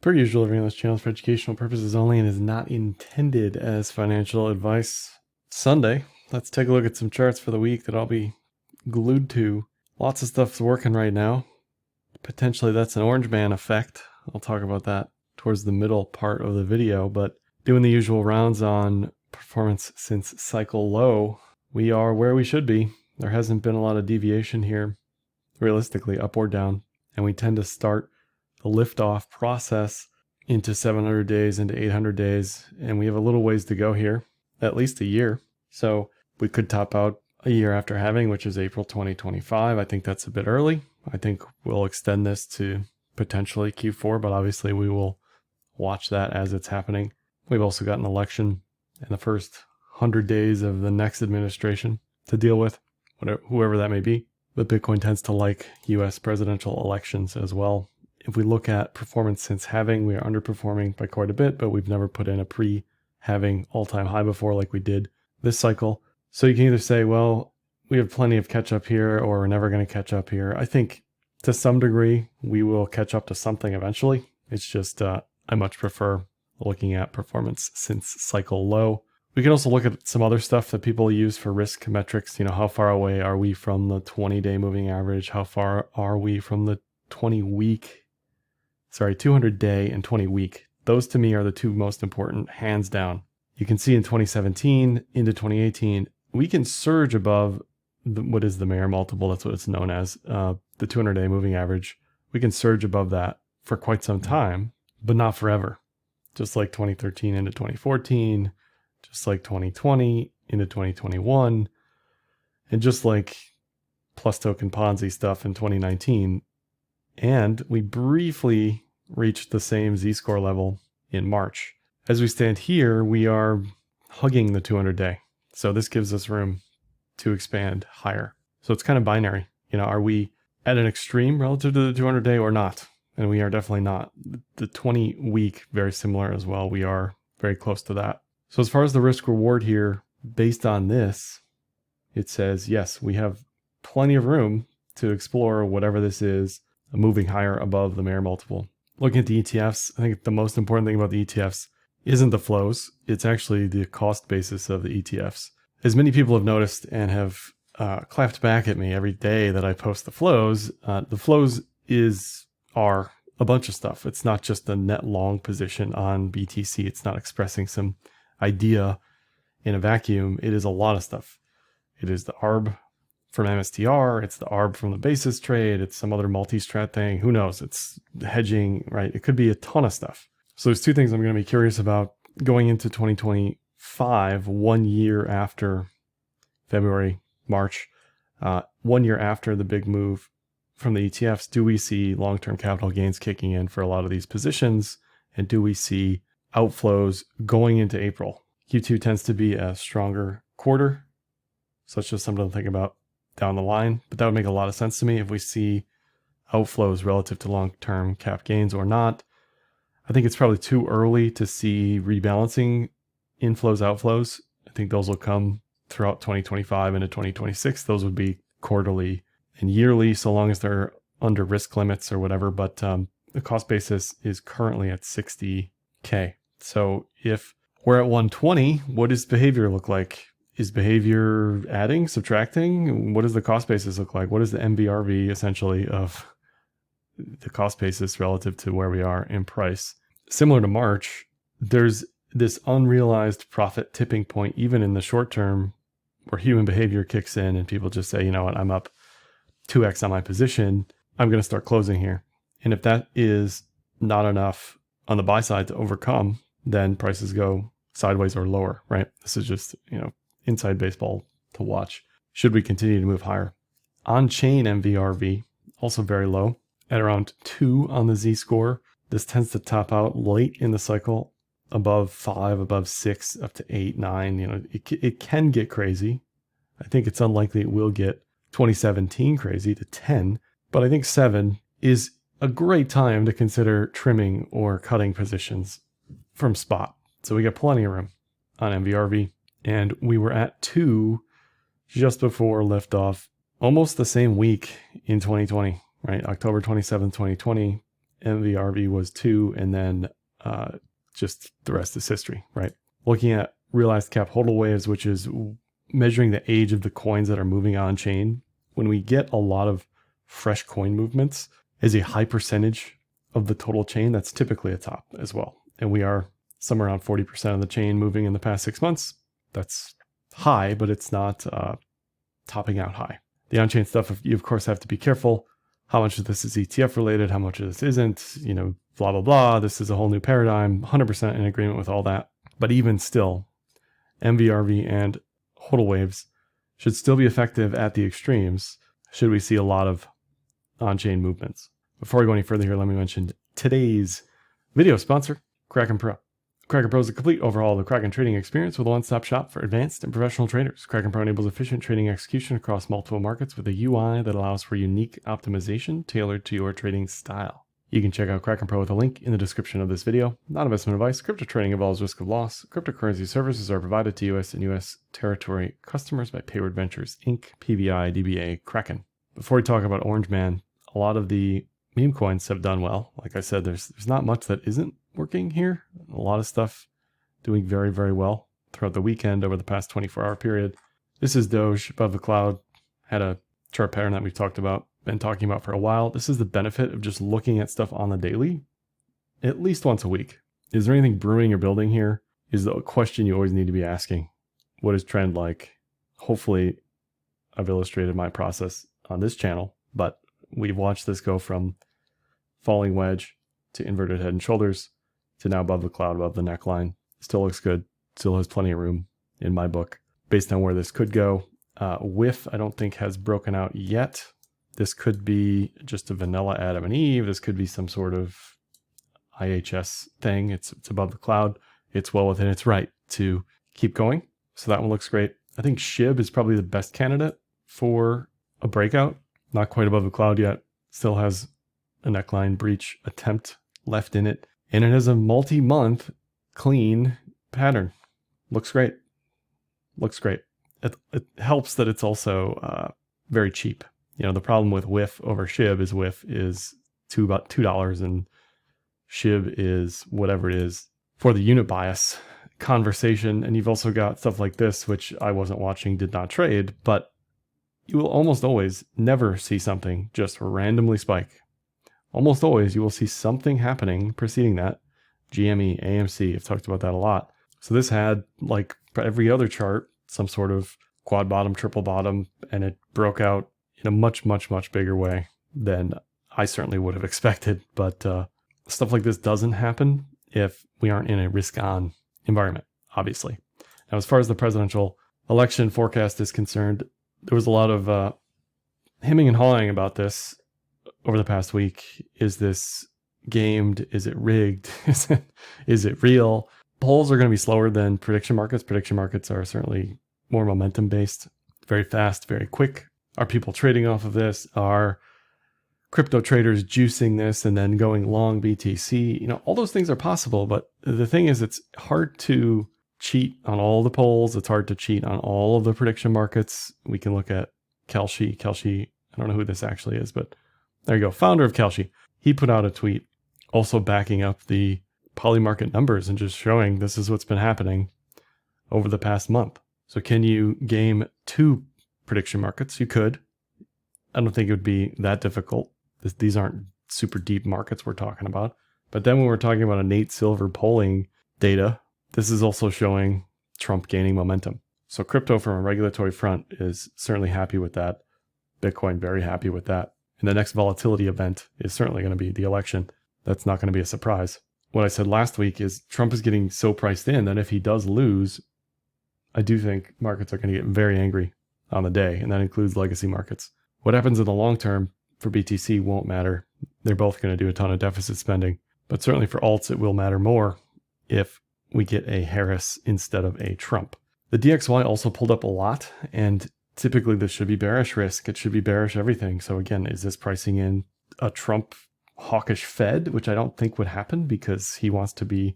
Per usual, everything on this channel is for educational purposes only and is not intended as financial advice. Sunday, let's take a look at some charts for the week that I'll be glued to. Lots of stuff's working right now. Potentially that's an orange man effect. I'll talk about that towards the middle part of the video, but doing the usual rounds on performance since cycle low, we are where we should be. There hasn't been a lot of deviation here, realistically, up or down, and we tend to start the liftoff process into 700 days, into 800 days, and we have a little ways to go here, at least a year. So we could top out a year after halving, which is April 2025. I think that's a bit early. I think we'll extend this to potentially Q4, but obviously we will watch that as it's happening. We've also got an election in the first 100 days of the next administration to deal with, whoever that may be. But Bitcoin tends to like US presidential elections as well. If we look at performance since halving, we are underperforming by quite a bit, but we've never put in a pre-halving all-time high before like we did this cycle. So you can either say, well, we have plenty of catch up here, or we're never going to catch up here. I think to some degree, we will catch up to something eventually. It's just, I much prefer looking at performance since cycle low. We can also look at some other stuff that people use for risk metrics. You know, how far away are we from the 20-day moving average? How far are we from the 200-day and 20-week? Those to me are the two most important, hands down. You can see in 2017 into 2018, we can surge above what is the Mayer multiple, that's what it's known as, the 200-day moving average. We can surge above that for quite some time, but not forever. Just like 2013 into 2014, just like 2020 into 2021, and just like plus token Ponzi stuff in 2019. And we briefly reached the same Z-score level in March. As we stand here, we are hugging the 200-day. So this gives us room to expand higher. So it's kind of binary. You know, are we at an extreme relative to the 200-day or not? And we are definitely not. The 20-week, very similar as well. We are very close to that. So as far as the risk reward here, based on this, it says, yes, we have plenty of room to explore whatever this is, moving higher above the Mayer multiple. Looking at the ETFs, I think the most important thing about the ETFs isn't the flows. It's actually the cost basis of the ETFs. As many people have noticed and have clapped back at me every day that I post the flows are a bunch of stuff. It's not just a net long position on BTC. It's not expressing some idea in a vacuum. It is a lot of stuff. It is the ARB from MSTR, it's the ARB from the basis trade, it's some other multi-strat thing, who knows, it's hedging, right? It could be a ton of stuff. So there's two things I'm going to be curious about going into 2025, 1 year after February, March, 1 year after the big move from the ETFs. Do we see long-term capital gains kicking in for a lot of these positions? And do we see outflows going into April? Q2 tends to be a stronger quarter, so it's just something to think about down the line, but that would make a lot of sense to me if we see outflows relative to long-term cap gains or not. I think it's probably too early to see rebalancing inflows, outflows. I think those will come throughout 2025 into 2026. Those would be quarterly and yearly, so long as they're under risk limits or whatever, but the cost basis is currently at 60K. So if we're at 120, what does behavior look like? Is behavior adding, subtracting? What does the cost basis look like? What is the MVRV essentially of the cost basis relative to where we are in price? Similar to March, there's this unrealized profit tipping point, even in the short term, where human behavior kicks in and people just say, you know what, I'm up 2x on my position. I'm going to start closing here. And if that is not enough on the buy side to overcome, then prices go sideways or lower, right? This is just, inside baseball to watch. Should we continue to move higher? On-chain MVRV, also very low at around 2 on the Z-score. This tends to top out late in the cycle, above 5, above 6, up to 8, 9. It can get crazy. I think it's unlikely it will get 2017 crazy to 10, but I think 7 is a great time to consider trimming or cutting positions from spot. So we got plenty of room on MVRV. And we were at 2 just before liftoff, almost the same week in 2020, right? October 27th, 2020. MVRV was 2, and then just the rest is history, right? Looking at realized cap hodl waves, which is measuring the age of the coins that are moving on chain. When we get a lot of fresh coin movements as a high percentage of the total chain, that's typically a top as well. And we are somewhere around 40% of the chain moving in the past 6 months. That's high, but it's not topping out high. The on-chain stuff, you of course have to be careful. How much of this is ETF related? How much of this isn't? You know, blah, blah, blah. This is a whole new paradigm. 100% in agreement with all that. But even still, MVRV and hodl waves should still be effective at the extremes should we see a lot of on-chain movements. Before we go any further here, let me mention today's video sponsor, Kraken Pro. Kraken Pro is a complete overhaul of the Kraken trading experience with a one-stop shop for advanced and professional traders. Kraken Pro enables efficient trading execution across multiple markets with a UI that allows for unique optimization tailored to your trading style. You can check out Kraken Pro with a link in the description of this video. Not investment advice. Crypto trading involves risk of loss. Cryptocurrency services are provided to U.S. and U.S. territory customers by Payward Ventures, Inc., PBI, DBA, Kraken. Before we talk about Orange Man, a lot of the meme coins have done well. Like I said, there's not much that isn't working here. A lot of stuff doing very, very well throughout the weekend over the past 24-hour period. This is DOGE above the cloud. Had a chart pattern that we've been talking about for a while. This is the benefit of just looking at stuff on the daily at least once a week. Is there anything brewing or building here? Is the question you always need to be asking. What is trend like? Hopefully I've illustrated my process on this channel, but we've watched this go from falling wedge to inverted head and shoulders to now above the cloud, above the neckline. Still looks good. Still has plenty of room in my book based on where this could go. WIF, I don't think has broken out yet. This could be just a vanilla Adam and Eve. This could be some sort of IHS thing. It's above the cloud. It's well within its right to keep going. So that one looks great. I think SHIB is probably the best candidate for a breakout. Not quite above the cloud yet. Still has a neckline breach attempt left in it. And it has a multi-month clean pattern. Looks great. Looks great. It helps that it's also very cheap. You know, the problem with WIF over SHIB is WIF is about $2 and SHIB is whatever it is for the unit bias conversation. And you've also got stuff like this, which I wasn't watching, did not trade, but you will almost always never see something just randomly spike. Almost always you will see something happening preceding that. GME, AMC, I've talked about that a lot. So this had, like every other chart, some sort of quad bottom, triple bottom, and it broke out in a much, much, much bigger way than I certainly would have expected. But stuff like this doesn't happen if we aren't in a risk-on environment, obviously. Now, as far as the presidential election forecast is concerned, there was a lot of hemming and hawing about this over the past week. Is this gamed? Is it rigged? Is it real? Polls are going to be slower than prediction markets. Prediction markets are certainly more momentum based, very fast, very quick. Are people trading off of this? Are crypto traders juicing this and then going long BTC? You know, all those things are possible, but the thing is, it's hard to cheat on all the polls. It's hard to cheat on all of the prediction markets. We can look at Kelshi. I don't know who this actually is, but there you go. Founder of Kelshi. He put out a tweet also backing up the polymarket numbers and just showing this is what's been happening over the past month. So can you game two prediction markets? You could. I don't think it would be that difficult. These aren't super deep markets we're talking about. But then when we're talking about a Nate Silver polling data, this is also showing Trump gaining momentum. So crypto from a regulatory front is certainly happy with that. Bitcoin very happy with that. And the next volatility event is certainly going to be the election. That's not going to be a surprise. What I said last week is Trump is getting so priced in that if he does lose, I do think markets are going to get very angry on the day, and that includes legacy markets. What happens in the long term for BTC won't matter. They're both going to do a ton of deficit spending, but certainly for alts, it will matter more if we get a Harris instead of a Trump. The DXY also pulled up a lot, and typically this should be bearish risk. It should be bearish everything. So again, is this pricing in a Trump hawkish Fed, which I don't think would happen because he wants to be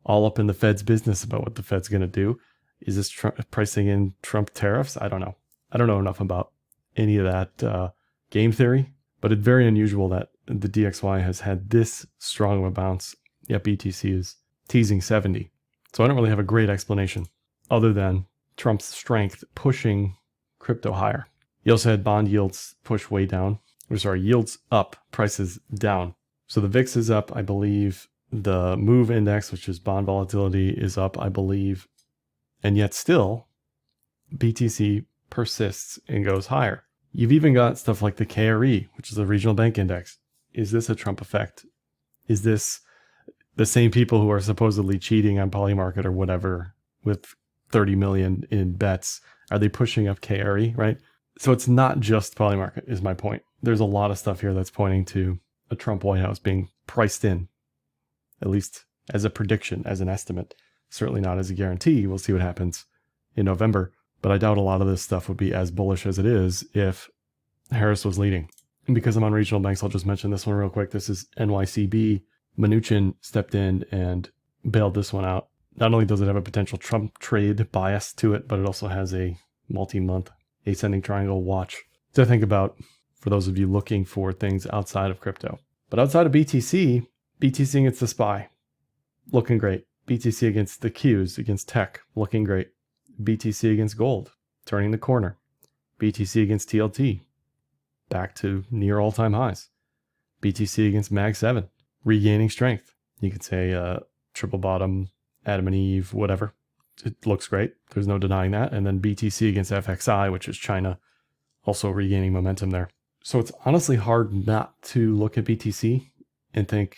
all up in the Fed's business about what the Fed's going to do? Is this pricing in Trump tariffs? I don't know. I don't know enough about any of that game theory, but it's very unusual that the DXY has had this strong of a bounce, yet BTC is teasing 70. So I don't really have a great explanation other than Trump's strength pushing crypto higher. You also had bond yields push way down. Yields up, prices down. So the VIX is up, I believe. The MOVE index, which is bond volatility, is up, I believe. And yet still, BTC persists and goes higher. You've even got stuff like the KRE, which is the regional bank index. Is this a Trump effect? Is this the same people who are supposedly cheating on Polymarket or whatever with 30 million in bets? Are they pushing up KRE, right? So it's not just Polymarket is my point. There's a lot of stuff here that's pointing to a Trump White House being priced in, at least as a prediction, as an estimate. Certainly not as a guarantee. We'll see what happens in November. But I doubt a lot of this stuff would be as bullish as it is if Harris was leading. And because I'm on regional banks, I'll just mention this one real quick. This is NYCB. Mnuchin stepped in and bailed this one out. Not only does it have a potential Trump trade bias to it, but it also has a multi-month ascending triangle watch to think about for those of you looking for things outside of crypto. But outside of BTC, BTC against the SPY, looking great. BTC against the Qs, against tech, looking great. BTC against gold, turning the corner. BTC against TLT, back to near all-time highs. BTC against Mag 7, regaining strength. You could say triple bottom, Adam and Eve, whatever. It looks great. There's no denying that. And then BTC against FXI, which is China, also regaining momentum there. So it's honestly hard not to look at BTC and think,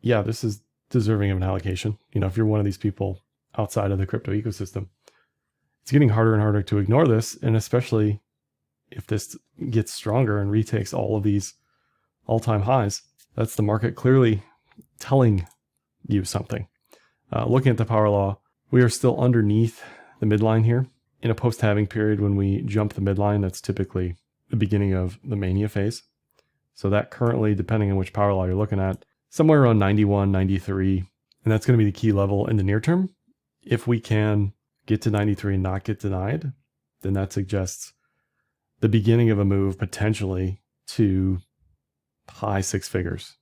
yeah, this is deserving of an allocation. You know, if you're one of these people outside of the crypto ecosystem, it's getting harder and harder to ignore this. And especially if this gets stronger and retakes all of these all-time highs, that's the market clearly telling you something. Looking at the power law, we are still underneath the midline here. In a post-halving period, when we jump the midline, that's typically the beginning of the mania phase. So that currently, depending on which power law you're looking at, somewhere around 91, 93, and that's going to be the key level in the near term. If we can get to 93 and not get denied, then that suggests the beginning of a move potentially to high six figures.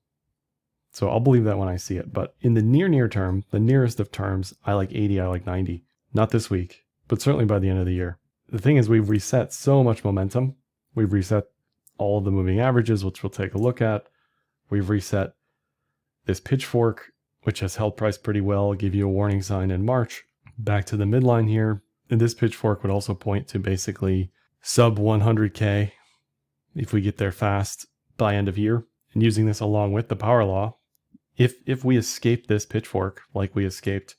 So I'll believe that when I see it. But in the near term, the nearest of terms, I like 80, I like 90. Not this week, but certainly by the end of the year. The thing is, we've reset so much momentum. We've reset all of the moving averages, which we'll take a look at. We've reset this pitchfork, which has held price pretty well, give you a warning sign in March. Back to the midline here. And this pitchfork would also point to basically sub 100K if we get there fast by end of year. And using this along with the power law, if we escape this pitchfork like we escaped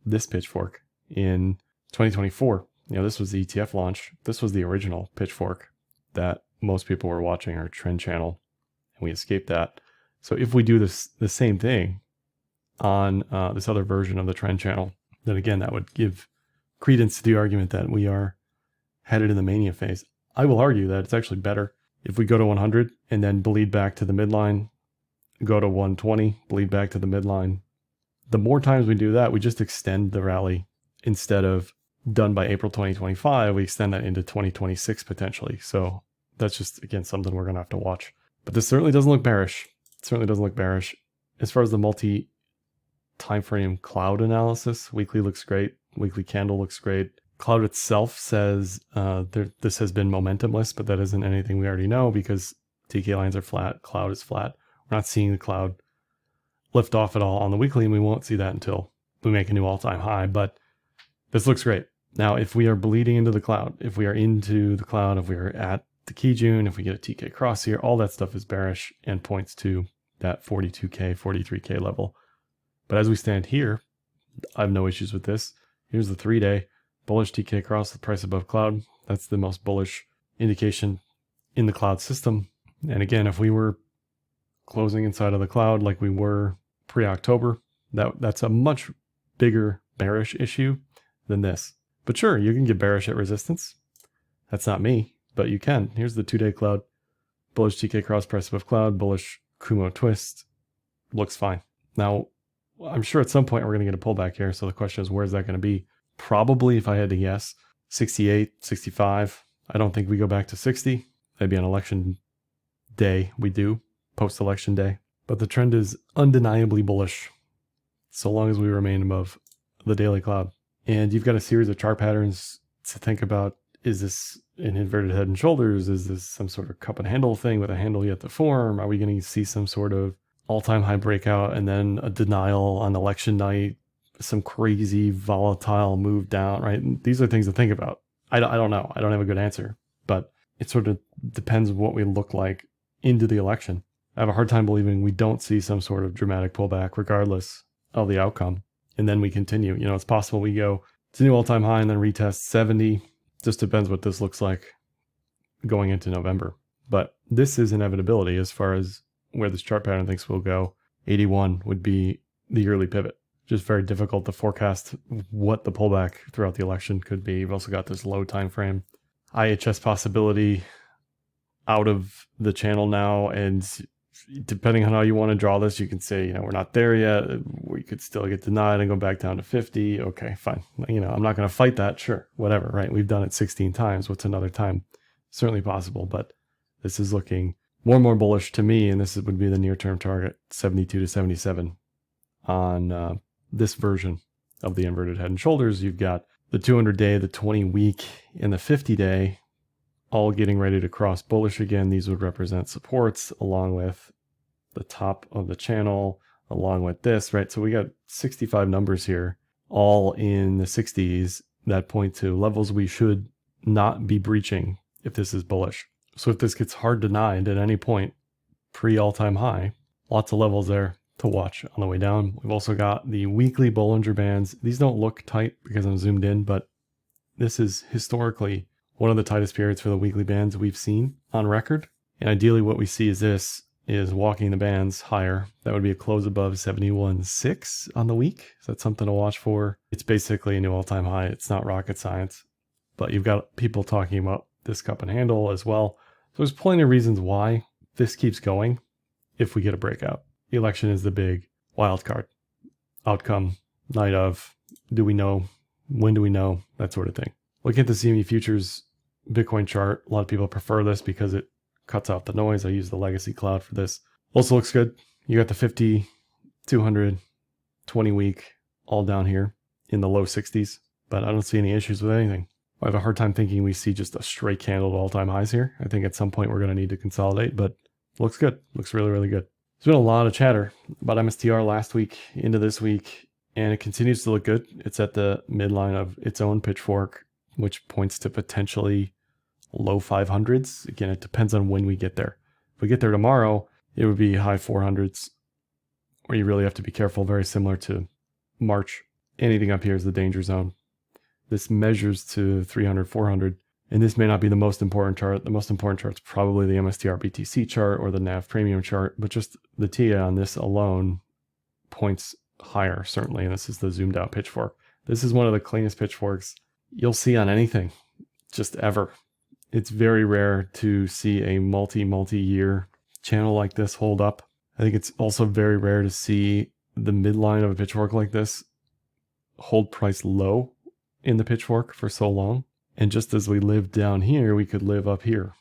this pitchfork in 2024, you know, this was the ETF launch. This was the original pitchfork that most people were watching, our trend channel, and we escaped that. So if we do this the same thing on this other version of the trend channel, then again, that would give credence to the argument that we are headed in the mania phase. I will argue that it's actually better if we go to 100 and then bleed back to the midline, go to 120, bleed back to the midline. The more times we do that, we just extend the rally. Instead of done by April 2025, we extend that into 2026 potentially. So that's just, again, something we're going to have to watch. But this certainly doesn't look bearish. It certainly doesn't look bearish. As far as the multi-timeframe cloud analysis, weekly looks great. Weekly candle looks great. Cloud itself says this has been momentumless, but that isn't anything we already know because TK lines are flat, cloud is flat. We're not seeing the cloud lift off at all on the weekly, and we won't see that until we make a new all-time high. But this looks great. Now, if we are bleeding into the cloud, if we are into the cloud, if we are at the key June, if we get a TK cross here, all that stuff is bearish and points to that 42K, 43K level. But as we stand here, I have no issues with this. Here's the 3-day bullish TK cross with price above cloud. That's the most bullish indication in the cloud system. And again, if we were closing inside of the cloud like we were pre-October, that's a much bigger bearish issue than this. But sure, you can get bearish at resistance. That's not me, but you can. Here's the 2-day cloud. Bullish TK cross, price above cloud, bullish Kumo twist. Looks fine. Now, I'm sure at some point we're going to get a pullback here. So the question is, where's that going to be? Probably, if I had to guess, 68, 65. I don't think we go back to 60. Maybe on election day we do. post-election day. But the trend is undeniably bullish so long as we remain above the daily cloud. And you've got a series of chart patterns to think about. Is this an inverted head and shoulders? Is this some sort of cup and handle thing with a handle yet to form? Are we going to see some sort of all-time high breakout and then a denial on election night, some crazy volatile move down, right? These are things to think about. I don't know. I don't have a good answer, but it sort of depends what we look like into the election. I have a hard time believing we don't see some sort of dramatic pullback regardless of the outcome. And then we continue. You know, it's possible we go to new all-time high and then retest 70. Just depends what this looks like going into November. But this is inevitability as far as where this chart pattern thinks will go. 81 would be the yearly pivot. Just very difficult to forecast what the pullback throughout the election could be. You've also got this low time frame. IHS possibility out of the channel now, and depending on how you want to draw this, you can say, you know, we're not there yet. We could still get denied and go back down to 50. Okay, fine. You know, I'm not going to fight that. Sure, whatever, right? We've done it 16 times. What's another time? Certainly possible, but this is looking more and more bullish to me, and this would be the near-term target, 72 to 77 on this version of the inverted head and shoulders. You've got the 200-day, the 20-week, and the 50-day all getting ready to cross bullish again. These would represent supports along with the top of the channel, along with this, right? So we got 65 numbers here, all in the 60s that point to levels we should not be breaching if this is bullish. So if this gets hard denied at any point pre all-time high, lots of levels there to watch on the way down. We've also got the weekly Bollinger Bands. These don't look tight because I'm zoomed in, but this is historically one of the tightest periods for the weekly bands we've seen on record. And ideally what we see is walking the bands higher. That would be a close above 71.6 on the week. So that's something to watch for. It's basically a new all-time high. It's not rocket science, but you've got people talking about this cup and handle as well. So there's plenty of reasons why this keeps going if we get a breakout. The election is the big wild card. Outcome, night of, do we know? When do we know? That sort of thing. Looking at the CME futures Bitcoin chart, a lot of people prefer this because it cuts out the noise. I use the legacy cloud for this. Also looks good. You got the 50, 200, 20 week all down here in the low 60s, but I don't see any issues with anything. I have a hard time thinking we see just a straight candle to all-time highs here. I think at some point we're going to need to consolidate, but looks good. Looks really, really good. There's been a lot of chatter about MSTR last week into this week, and it continues to look good. It's at the midline of its own pitchfork, which points to potentially low 500s. Again, it depends on when we get there. If we get there tomorrow, it would be high 400s, where you really have to be careful, very similar to March. Anything up here is the danger zone. This measures to 300, 400, and this may not be the most important chart. The most important chart is probably the MSTR BTC chart or the NAV premium chart, but just the TIA on this alone points higher, certainly, and this is the zoomed out pitchfork. This is one of the cleanest pitchforks you'll see on anything, just ever. It's very rare to see a multi-year channel like this hold up. I think it's also very rare to see the midline of a pitchfork like this hold price low in the pitchfork for so long. And just as we live down here, we could live up here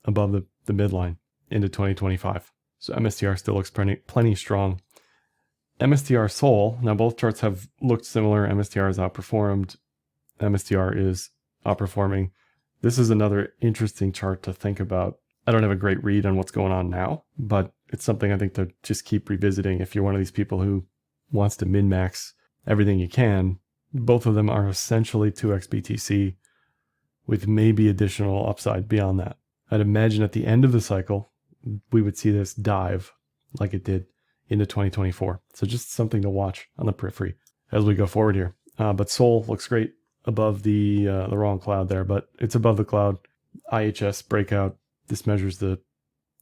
above the midline into 2025. So MSTR still looks plenty strong. MSTR Sol, now both charts have looked similar. MSTR is outperformed. MSTR is outperforming. This is another interesting chart to think about. I don't have a great read on what's going on now, but it's something I think to just keep revisiting. If you're one of these people who wants to min-max everything you can, both of them are essentially 2x BTC with maybe additional upside beyond that. I'd imagine at the end of the cycle, we would see this dive like it did into 2024. So just something to watch on the periphery as we go forward here. But Sol looks great above the wrong cloud there, but it's above the cloud. IHS breakout. This measures the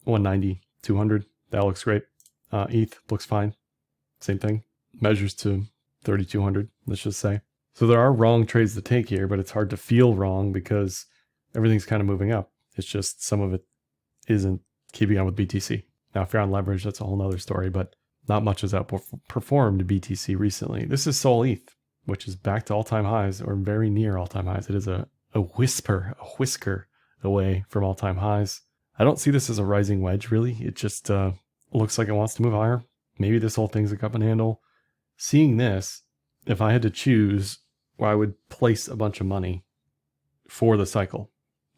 190, 200. That looks great. ETH looks fine. Same thing. Measures to 3,200, let's just say. So there are wrong trades to take here, but it's hard to feel wrong because everything's kind of moving up. It's just some of it isn't keeping up with BTC. Now, if you're on leverage, that's a whole nother story, but not much has outperformed BTC recently. This is Sol ETH, which is back to all-time highs or very near all-time highs. It is a whisker away from all-time highs. I don't see this as a rising wedge, really. It just looks like it wants to move higher. Maybe this whole thing's a cup and handle. Seeing this, if I had to choose where I would place a bunch of money for the cycle,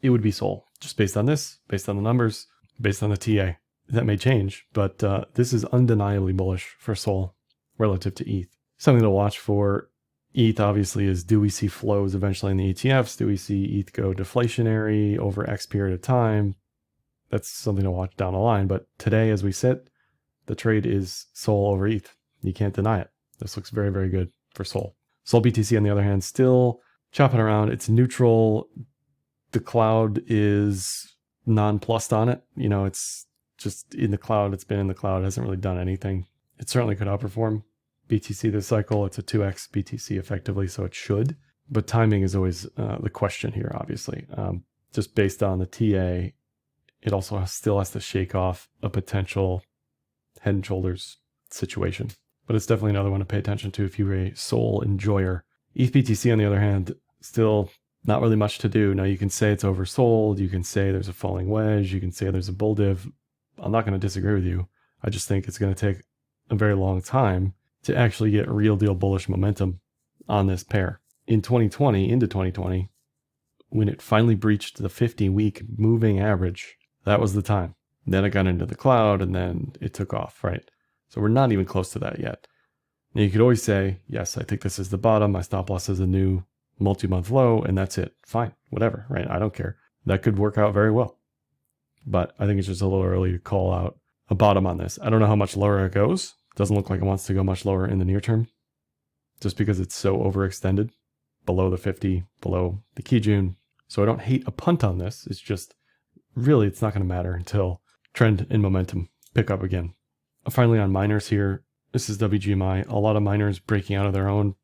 it would be SOL. Just based on this, based on the numbers, based on the TA. That may change, but this is undeniably bullish for SOL relative to ETH. Something to watch for ETH obviously is, do we see flows eventually in the ETFs? Do we see ETH go deflationary over X period of time? That's something to watch down the line. But today, as we sit, the trade is SOL over ETH. You can't deny it. This looks very, very good for SOL. SOL BTC, on the other hand, still chopping around. It's neutral. The cloud is nonplussed on it. You know, it's just in the cloud. It's been in the cloud. It hasn't really done anything. It certainly could outperform BTC this cycle. It's a 2x BTC effectively, so it should. But timing is always the question here, obviously. Just based on the TA, it also still has to shake off a potential head and shoulders situation. But it's definitely another one to pay attention to if you're a SOL enjoyer. ETH BTC, on the other hand, still not really much to do. Now, you can say it's oversold. You can say there's a falling wedge. You can say there's a bull div. I'm not going to disagree with you. I just think it's going to take a very long time to actually get real deal bullish momentum on this pair. In 2020, into 2020, when it finally breached the 50-week moving average, that was the time. Then it got into the cloud and then it took off, right? So we're not even close to that yet. Now, you could always say, yes, I think this is the bottom. My stop loss is a new multi-month low, and that's it. Fine, whatever, right? I don't care. That could work out very well. But I think it's just a little early to call out a bottom on this. I don't know how much lower it goes. Doesn't look like it wants to go much lower in the near term, just because it's so overextended below the 50, below the key June. So I don't hate a punt on this. It's just really, it's not going to matter until trend and momentum pick up again. Finally, on miners here, this is WGMI. A lot of miners breaking out of their own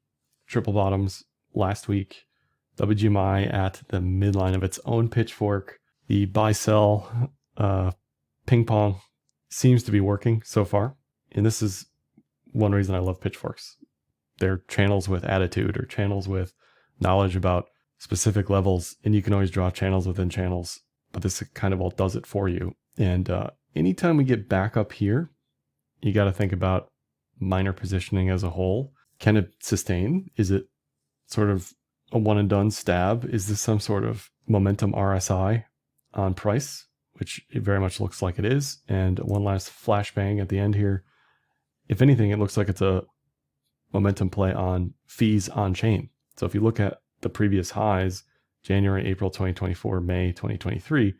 triple bottoms last week. WGMI at the midline of its own pitchfork. The buy-sell ping pong seems to be working so far. And this is one reason I love pitchforks. They're channels with attitude, or channels with knowledge about specific levels. And you can always draw channels within channels, but this kind of all does it for you. And anytime we get back up here, you got to think about miner positioning as a whole. Can it sustain? Is it sort of a one and done stab? Is this some sort of momentum RSI on price, which it very much looks like it is? And one last flashbang at the end here. If anything, it looks like it's a momentum play on fees on chain. So if you look at the previous highs, January, April 2024, May 2023,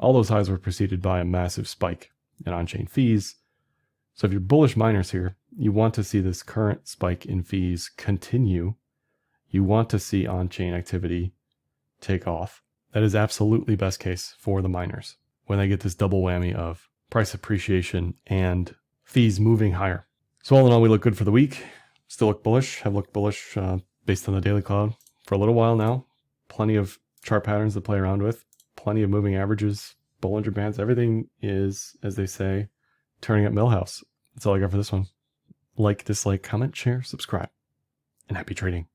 all those highs were preceded by a massive spike in on-chain fees. So if you're bullish miners here, you want to see this current spike in fees continue. You want to see on-chain activity take off. That is absolutely best case for the miners when they get this double whammy of price appreciation and fees moving higher. So all in all, we look good for the week. Still look bullish. Have looked bullish based on the daily cloud for a little while now. Plenty of chart patterns to play around with. Plenty of moving averages, Bollinger Bands. Everything is, as they say, turning up Millhouse. That's all I got for this one. Like, dislike, comment, share, subscribe, and happy trading.